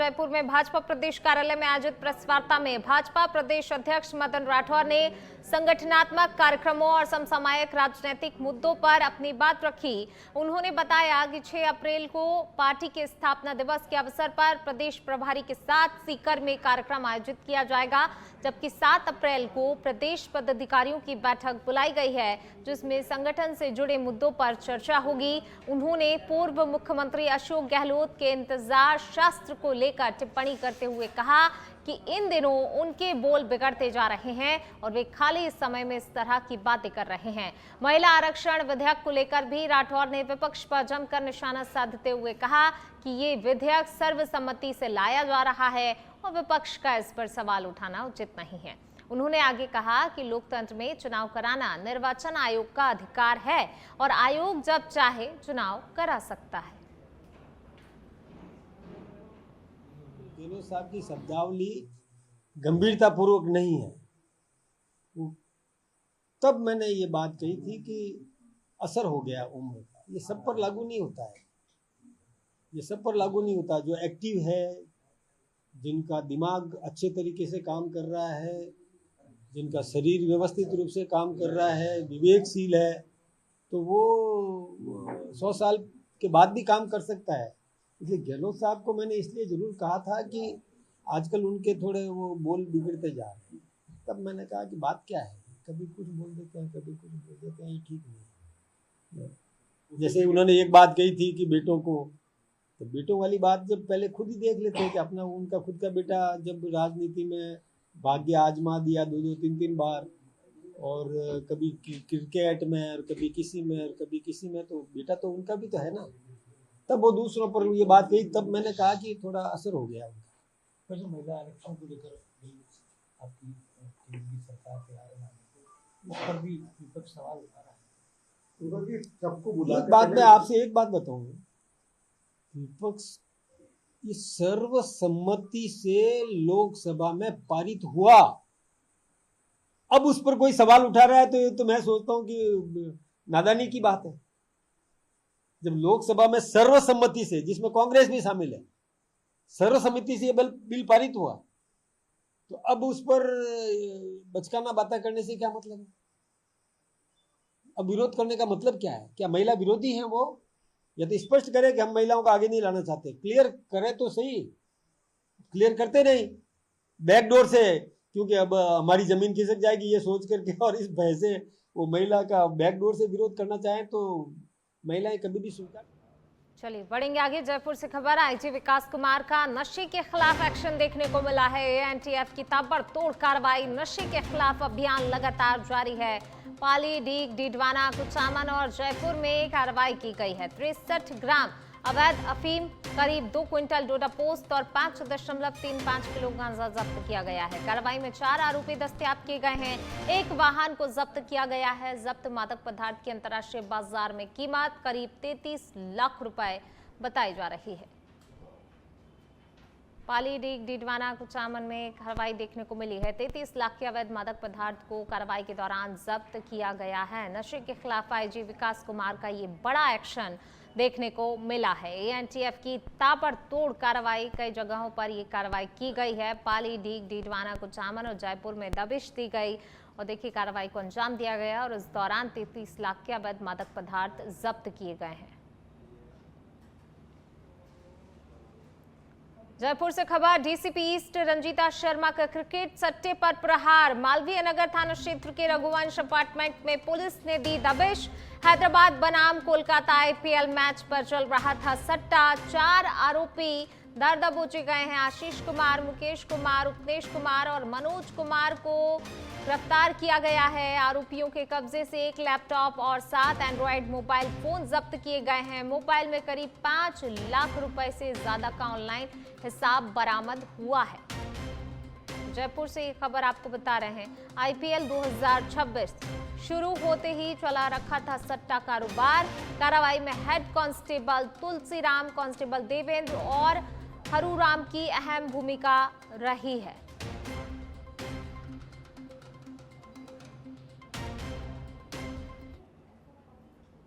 जयपुर में भाजपा प्रदेश कार्यालय में आयोजित प्रेस वार्ता में भाजपा प्रदेश अध्यक्ष मदन राठौर ने संगठनात्मक कार्यक्रमों और समसामयिक राजनीतिक मुद्दों पर अपनी बात रखी। उन्होंने बताया कि 6 अप्रैल को पार्टी के स्थापना दिवस के अवसर पर प्रदेश प्रभारी के साथ सीकर में कार्यक्रम आयोजित किया जाएगा, जबकि 7 अप्रैल को प्रदेश पदाधिकारियों की बैठक बुलाई गई है, जिसमें संगठन से जुड़े मुद्दों पर चर्चा होगी। उन्होंने पूर्व मुख्यमंत्री अशोक गहलोत के इंतजार शास्त्र को लेकर टिप्पणी करते हुए कहा कि इन दिनों उनके बोल बिगड़ते जा रहे हैं और वे खाली समय में इस तरह की बातें कर रहे हैं। महिला आरक्षण विधेयक को लेकर भी राठौर ने विपक्ष पर जमकर निशाना साधते हुए कहा कि ये विधेयक सर्वसम्मति से लाया जा रहा है और विपक्ष का इस पर सवाल उठाना उचित नहीं है। उन्होंने आगे कहा कि लोकतंत्र में चुनाव कराना निर्वाचन आयोग का अधिकार है और आयोग जब चाहे चुनाव करा सकता है। गहलोत साहब की शब्दावली गंभीरता पूर्वक नहीं है। तब मैंने ये बात कही थी कि असर हो गया उम्र का। ये सब पर लागू नहीं होता है, ये सब पर लागू नहीं होता। जो एक्टिव है, जिनका दिमाग अच्छे तरीके से काम कर रहा है, जिनका शरीर व्यवस्थित रूप से काम कर रहा है, विवेकशील है, तो वो 100 साल के बाद भी काम कर सकता है। इसलिए गहलोत साहब को मैंने इसलिए जरूर कहा था कि आजकल उनके थोड़े वो बोल बिगड़ते जा रहे हैं। तब मैंने कहा कि बात क्या है, कभी कुछ बोल देते हैं, कभी कुछ बोल देते हैं, ये ठीक नहीं है। जैसे उन्होंने एक बात कही थी कि बेटों को, तो बेटों वाली बात जब पहले खुद ही देख लेते हैं कि अपना उनका खुद का बेटा जब राजनीति में भाग्य आजमा दिया 2-2, 3-3 बार, और कभी क्रिकेट में और कभी किसी में और कभी किसी में, तो बेटा तो उनका भी तो है ना। तब वो दूसरों पर ये बात कही, तब मैंने कहा कि थोड़ा असर हो गया उनका। जो महिला आरक्षण को लेकर आपकी केंद्रीय सरकार के उस पर भी विपक्ष सवाल उठा रहा है। सबको एक बात मैं आपसे एक बात बताऊं, विपक्ष इस सर्वसम्मति से लोकसभा में पारित हुआ, अब उस पर कोई सवाल उठा रहा है तो ये तो मैं सोचता हूं कि नादानी की बात है। जब लोकसभा में सर्वसम्मति से, जिसमें कांग्रेस भी शामिल है, सर्वसम्मति से ये बिल पारित हुआ, तो अब उस पर बचकाना बातें करने से क्या मतलब है? अब विरोध करने का मतलब क्या है? क्या महिला विरोधी हैं वो? या तो स्पष्ट करे कि हम महिलाओं को आगे नहीं लाना चाहते, क्लियर करे तो सही। क्लियर करते नहीं, बैकडोर से, क्योंकि अब हमारी जमीन खिसक जाएगी ये सोच करके और इस भय से वो महिला का बैकडोर से विरोध करना चाहें तो महिलाएं कभी भी स्वीकार। चलिए बढ़ेंगे आगे। जयपुर से खबर, आईजी विकास कुमार का नशे के खिलाफ एक्शन देखने को मिला है। एएनटीएफ की ताबड़तोड़ कार्रवाई, नशे के खिलाफ अभियान लगातार जारी है। पाली, डीग, डीडवाना, कुचामन और जयपुर में कार्रवाई की गई है। 63 ग्राम अवैध अफीम, करीब 2 क्विंटल डोडा पोस्त और 5.35 किलो गांजा जब्त किया गया है। कार्रवाई में 4 आरोपी दस्तयाब किए गए हैं। एक वाहन को जब्त किया गया है। जब्त मादक पदार्थ की अंतर्राष्ट्रीय बाजार में कीमत करीब 33 लाख रुपए बताई जा रही है। पाली, डीग, डीडवाना, कुचामन में कार्रवाई देखने को मिली है। 33 लाख के अवैध मादक पदार्थ को कार्रवाई के दौरान जब्त किया गया है। नशे के खिलाफ आईजी विकास कुमार का ये बड़ा एक्शन देखने को मिला है। एएनटीएफ की ताबड़तोड़ कार्रवाई, कई जगहों पर ये कार्रवाई की गई है। पाली, डीग, डीडवाना, कुचामन और जयपुर में दबिश दी गई और देखिए कार्रवाई को अंजाम दिया गया और इस दौरान 33 लाख के अवैध मादक पदार्थ जब्त किए गए हैं। जयपुर से खबर, डीसीपी ईस्ट रंजीता शर्मा का क्रिकेट सट्टे पर प्रहार। मालवीय नगर थाना क्षेत्र के रघुवंश अपार्टमेंट में पुलिस ने दी दबिश। हैदराबाद बनाम कोलकाता आईपीएल मैच पर चल रहा था सट्टा। 4 आरोपी दर दबोचे गए हैं। आशीष कुमार, मुकेश कुमार, उपनेश कुमार और मनोज कुमार को गिरफ्तार किया गया है। आरोपियों के कब्जे से 1 लैपटॉप और 7 एंड्रॉयड मोबाइल फोन जब्त किए गए हैं। मोबाइल में करीब 5 लाख रुपए से ज्यादा का ऑनलाइन हिसाब बरामद हुआ है। जयपुर से ये खबर आपको बता रहे हैं। आईपीएल 2026 शुरू होते ही चला रखा था सट्टा कारोबार। कार्रवाई में head constable Tulsiram, constable Devendra और हरूराम की अहम भूमिका रही है।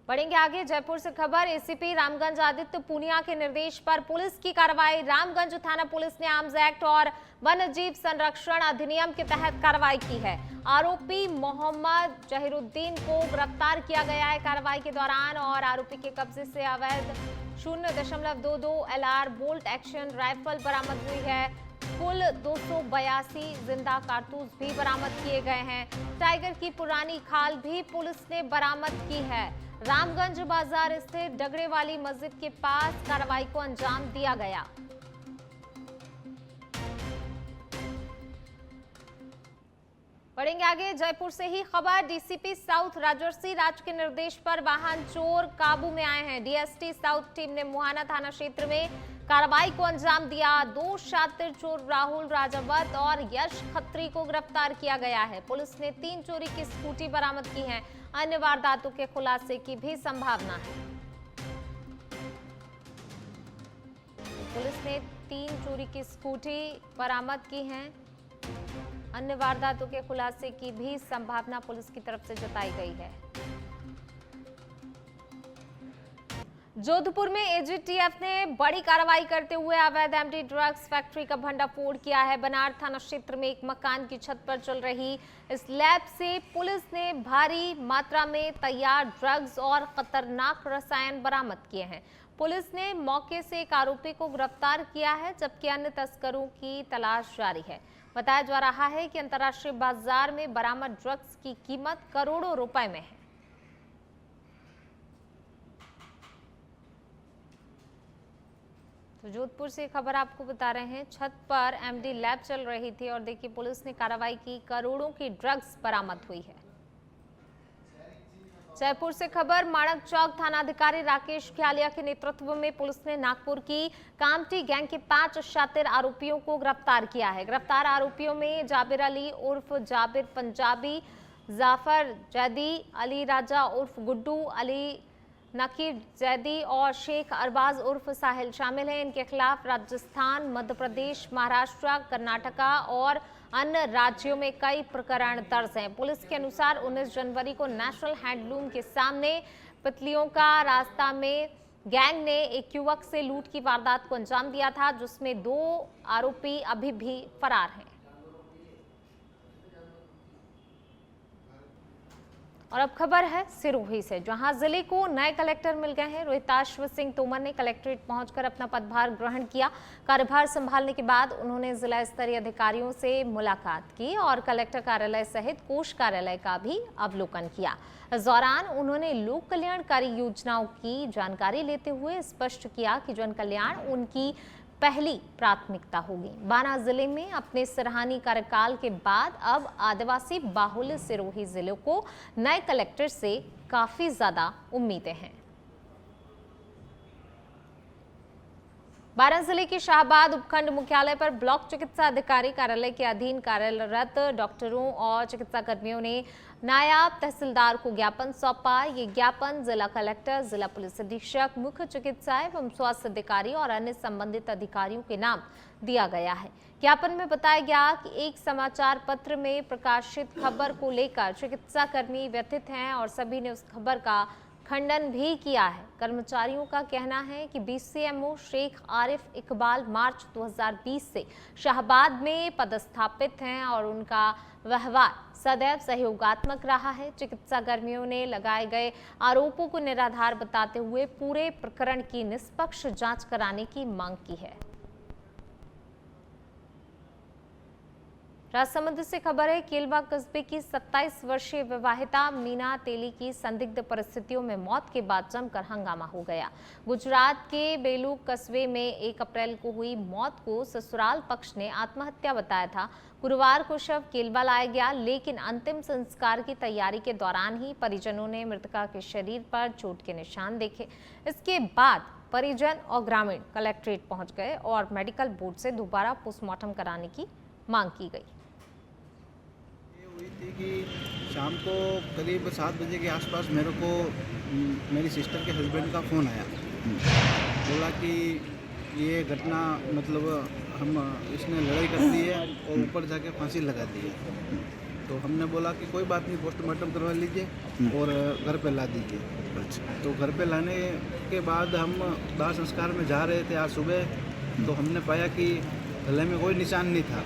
बढ़ेंगे आगे। जयपुर से खबर। एसीपी रामगंज आदित्य पूनिया के निर्देश पर पुलिस की कार्रवाई। रामगंज थाना पुलिस ने आर्म्स एक्ट और वन्य जीव संरक्षण अधिनियम के तहत कार्रवाई की है। आरोपी मोहम्मद जहीरुद्दीन को गिरफ्तार किया गया है कार्रवाई के दौरान, और आरोपी के कब्जे से अवैध 0.22 LR बोल्ट एक्शन राइफल बरामद हुई है। कुल 282 जिंदा कारतूस भी बरामद किए गए हैं। टाइगर की पुरानी खाल भी पुलिस ने बरामद की है। रामगंज बाजार स्थित डगरे वाली मस्जिद के पास कार्रवाई को अंजाम दिया गया। बढ़ेंगे आगे। जयपुर से ही खबर। डीसीपी साउथ राजर्षि राज के निर्देश पर वाहन चोर काबू में आए हैं। डीएसटी साउथ टीम ने मुहाना थाना क्षेत्र में कार्रवाई को अंजाम दिया। 2 शातिर चोर राहुल राजावत और यश खत्री को गिरफ्तार किया गया है। पुलिस ने 3 चोरी की स्कूटी बरामद की है। अन्य वारदातों के खुलासे की भी संभावना है। पुलिस ने 3 चोरी की स्कूटी बरामद की है। अन्य वारदातों के खुलासे की भी संभावना पुलिस की तरफ से जताई गई है। जोधपुर में एजीटीएफ ने बड़ी कार्रवाई करते हुए अवैध एमडी ड्रग्स फैक्ट्री का भंडाफोड़ किया है। बनार थाना क्षेत्र में एक मकान की छत पर चल रही इस लैब से पुलिस ने भारी मात्रा में तैयार ड्रग्स और खतरनाक रसायन बरामद किए हैं। पुलिस ने मौके से एक आरोपी को गिरफ्तार किया है, जबकि अन्य तस्करों की तलाश जारी है। बताया जा रहा है कि अंतर्राष्ट्रीय बाजार में बरामद ड्रग्स की कीमत करोड़ों रुपए में है। तो जोधपुर से खबर आपको बता रहे हैं। छत पर एमडी लैब चल रही थी और देखिए पुलिस ने कार्रवाई की, करोड़ों की ड्रग्स बरामद हुई है। जयपुर से खबर। माणक चौक थानाधिकारी राकेश ख्यालिया के नेतृत्व में पुलिस ने नागपुर की कामटी गैंग के 5 शातिर आरोपियों को गिरफ्तार किया है। गिरफ्तार आरोपियों में जाबिर अली उर्फ जाबिर पंजाबी, जाफर जैदी, अली राजा उर्फ गुड्डू, अली नकीर जैदी और शेख अरबाज उर्फ साहिल शामिल हैं। इनके खिलाफ राजस्थान, मध्य प्रदेश, महाराष्ट्र, कर्नाटका और अन्य राज्यों में कई प्रकरण दर्ज हैं। पुलिस के अनुसार 19 जनवरी को नेशनल हैंडलूम के सामने पितलियों का रास्ता में गैंग ने एक युवक से लूट की वारदात को अंजाम दिया था, जिसमें 2 आरोपी अभी भी फरार हैं। और अब खबर है सिरोही से, जहां जिले को नए कलेक्टर मिल गए हैं। रोहिताश्व सिंह तोमर ने कलेक्ट्रेट पहुंचकर अपना पदभार ग्रहण किया। कार्यभार संभालने के बाद उन्होंने जिला स्तरीय अधिकारियों से मुलाकात की और कलेक्टर कार्यालय सहित कोष कार्यालय का भी अवलोकन किया। इस दौरान उन्होंने लोक कल्याणकारी योजनाओं की जानकारी लेते हुए स्पष्ट किया कि जन कल्याण उनकी पहली प्राथमिकता होगी। बाना जिले में अपने सराहनीय कार्यकाल के बाद अब आदिवासी बाहुल्य सिरोही जिले को नए कलेक्टर से काफी ज्यादा उम्मीदें हैं। बारां जिले के शाहबाद उपखंड मुख्यालय पर ब्लॉक चिकित्सा अधिकारी कार्यालय के अधीन कार्यरत डॉक्टरों और चिकित्सा कर्मियों ने नायब तहसीलदार को ज्ञापन सौंपा। ये ज्ञापन जिला कलेक्टर, जिला पुलिस अधीक्षक, मुख्य चिकित्सा एवं स्वास्थ्य अधिकारी और अन्य संबंधित अधिकारियों के नाम दिया गया है। ज्ञापन में बताया गया कि एक समाचार पत्र में प्रकाशित खबर को लेकर चिकित्सा कर्मी व्यथित हैं और सभी ने उस खबर का खंडन भी किया है। कर्मचारियों का कहना है कि बीसीएमओ शेख आरिफ इकबाल मार्च 2020 से शाहबाद में पदस्थापित हैं और उनका व्यवहार सदैव सहयोगात्मक रहा है। चिकित्सा कर्मियों ने लगाए गए आरोपों को निराधार बताते हुए पूरे प्रकरण की निष्पक्ष जांच कराने की मांग की है। राजसमंद से खबर है। केलवा कस्बे की 27 वर्षीय विवाहिता मीना तेली की संदिग्ध परिस्थितियों में मौत के बाद जमकर हंगामा हो गया। गुजरात के बेलू कस्बे में 1 अप्रैल को हुई मौत को ससुराल पक्ष ने आत्महत्या बताया था। गुरुवार को शव केलवा लाया गया, लेकिन अंतिम संस्कार की तैयारी के दौरान ही परिजनों ने मृतका के शरीर पर चोट के निशान देखे। इसके बाद परिजन और ग्रामीण कलेक्ट्रेट पहुंच गए और मेडिकल बोर्ड से दोबारा पोस्टमार्टम कराने की मांग की गई। हुई थी कि शाम को करीब 7 बजे के आसपास मेरे को मेरी सिस्टर के हस्बैंड का फ़ोन आया। बोला कि ये घटना मतलब इसने लड़ाई कर दी है और ऊपर जाके फांसी लगा दी है। तो हमने बोला कि कोई बात नहीं, पोस्टमार्टम करवा लीजिए और घर पे ला दीजिए। अच्छा। तो घर पे लाने के बाद हम दाह संस्कार में जा रहे थे आज सुबह, तो हमने पाया कि गले में कोई निशान नहीं था,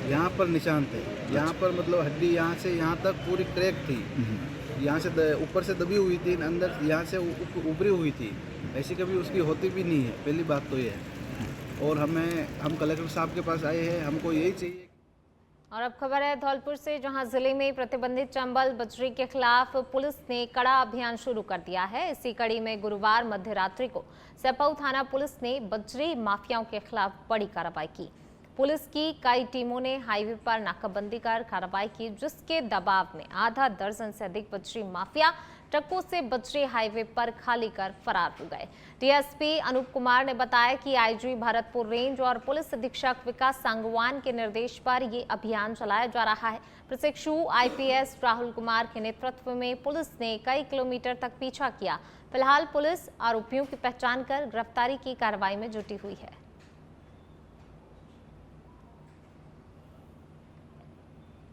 यहाँ पर निशान थे। यहाँ पर मतलब हड्डी यहाँ से यहाँ तक पूरी क्रैक थी, यहाँ से ऊपर से दबी हुई थी, अंदर यहाँ से उभरी हुई थी। ऐसी कभी उसकी होती भी नहीं है, पहली बात तो ये है। और हम कलेक्टर साहब के पास आए हैं, हमको यही चाहिए। और अब खबर है धौलपुर से, जहां जिले में प्रतिबंधित चंबल बजरी के खिलाफ पुलिस ने कड़ा अभियान शुरू कर दिया है। इसी कड़ी में गुरुवार मध्य रात्रि को सेपऊ थाना पुलिस ने बजरी माफियाओं के खिलाफ बड़ी कार्रवाई की। पुलिस की कई टीमों ने हाईवे पर नाकाबंदी कर कार्रवाई की, जिसके दबाव में आधा दर्जन से अधिक बजरी माफिया ट्रकों से बजरी हाईवे पर खाली कर फरार हो गए। डीएसपी अनूप कुमार ने बताया कि आईजी भरतपुर रेंज और पुलिस अधीक्षक विकास सांगवान के निर्देश पर ये अभियान चलाया जा रहा है। प्रशिक्षु आईपीएस राहुल कुमार के नेतृत्व में पुलिस ने कई किलोमीटर तक पीछा किया। फिलहाल पुलिस आरोपियों की पहचान कर गिरफ्तारी की कार्रवाई में जुटी हुई है।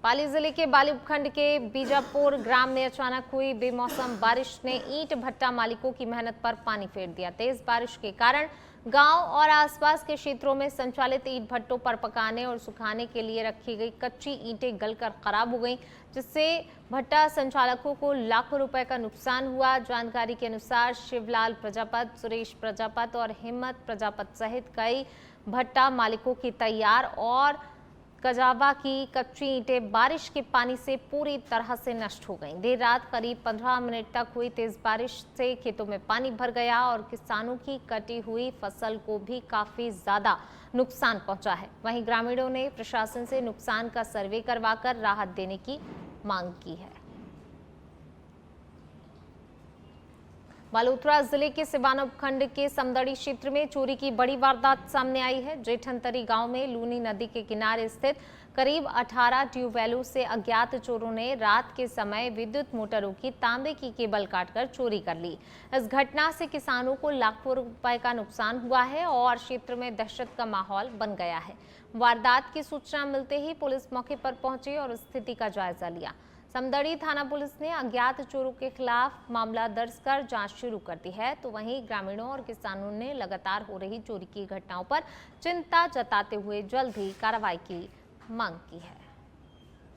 पाली जिले के बाली उपखंड के बीजापुर ग्राम में अचानक हुई बेमौसम बारिश ने ईंट भट्टा मालिकों की मेहनत पर पानी फेर दिया। तेज बारिश के कारण गांव और आसपास के क्षेत्रों में संचालित ईंट भट्टों पर पकाने और सुखाने के लिए रखी गई कच्ची ईंटें गलकर खराब हो गईं, जिससे भट्टा संचालकों को लाखों रुपए का नुकसान हुआ। जानकारी के अनुसार शिवलाल प्रजापत, सुरेश प्रजापत और हिम्मत प्रजापत सहित कई भट्टा मालिकों की तैयार और कजावा की कच्ची ईंटें बारिश के पानी से पूरी तरह से नष्ट हो गईं। देर रात करीब 15 मिनट तक हुई तेज बारिश से खेतों में पानी भर गया और किसानों की कटी हुई फसल को भी काफी ज्यादा नुकसान पहुंचा है। वहीं ग्रामीणों ने प्रशासन से नुकसान का सर्वे करवाकर राहत देने की मांग की है। बालोतरा जिले के सिवाना उपखंड के समदड़ी क्षेत्र में चोरी की बड़ी वारदात सामने आई है। जेठनतरी गांव में लूनी नदी के किनारे स्थित करीब 18 ट्यूबवेलों से अज्ञात चोरों ने रात के समय विद्युत मोटरों की तांबे की केबल काटकर चोरी कर ली। इस घटना से किसानों को लाखों रुपए का नुकसान हुआ है और क्षेत्र में दहशत का माहौल बन गया है। वारदात की सूचना मिलते ही पुलिस मौके पर पहुंची और स्थिति का जायजा लिया। समदड़ी थाना पुलिस ने अज्ञात चोरों के खिलाफ मामला दर्ज कर जांच शुरू कर दी है। तो वहीं ग्रामीणों और किसानों ने लगातार हो रही चोरी की घटनाओं पर चिंता जताते हुए जल्द ही कार्रवाई की मांग की है।